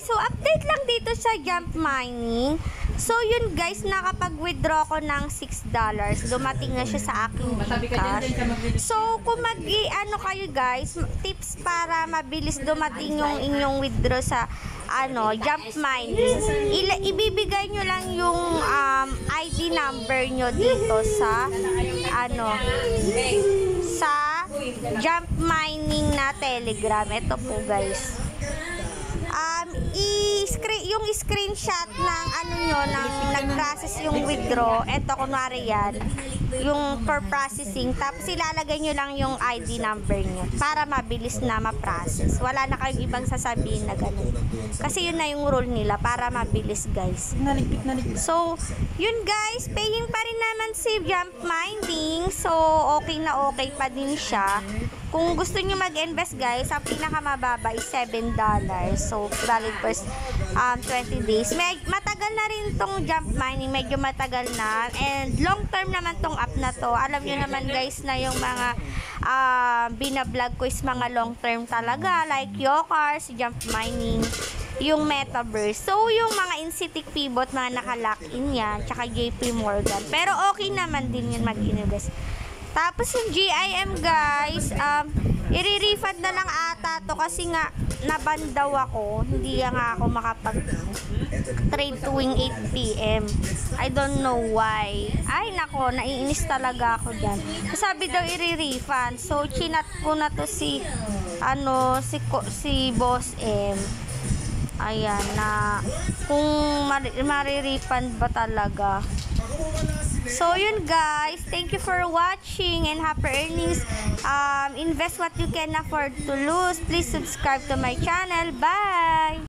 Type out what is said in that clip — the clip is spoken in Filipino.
so update lang dito sa Jump Mining. So yun guys, nakapag-withdraw ko ng $6. Dumating na siya sa aking Gcash. So kung ano kayo guys, tips para mabilis dumating yung inyong withdraw sa Jump Mining. Ibibigay nyo lang yung ID number nyo dito sa sa Jump Mining na Telegram. Ito po guys. Yung screenshot ng ng nag-process yung withdraw. Ito kunwari yan, yung for processing, tapos ilalagay nyo lang yung ID number nyo para mabilis na ma-process. Wala na kayong ibang sasabihin na ganun, kasi yun na yung rule nila para mabilis guys. So yun guys, paying pa rin naman si Jump Mining. So okay na okay pa din siya. Kung gusto niyo mag-invest guys, ang pinakamababa is $7. So valid first 20 days. Matagal na rin tong Jump Mining, medyo matagal na, and long term naman tong app na to. Alam niyo naman guys na yung mga binablog ko is mga long term talaga, like Yokars, Jump Mining, yung Metaverse. So yung mga Insitic Pivot, mga nakalock in yan, tsaka JP Morgan. Pero okay naman din yun mag-invest. Tapos yung GIM guys, i-refund na lang ata to kasi nga naban daw ako. Hindi nga ako makapag-trade tuwing 8 PM. I don't know why. Ay nako, naiinis talaga ako dyan. Sabi daw i-refund. So chinat ko na to si Boss M. Ayan na kung mari-refund ba talaga. So yun guys, thank you for watching and happy earnings. Invest what you can afford to lose. Please subscribe to my channel. Bye!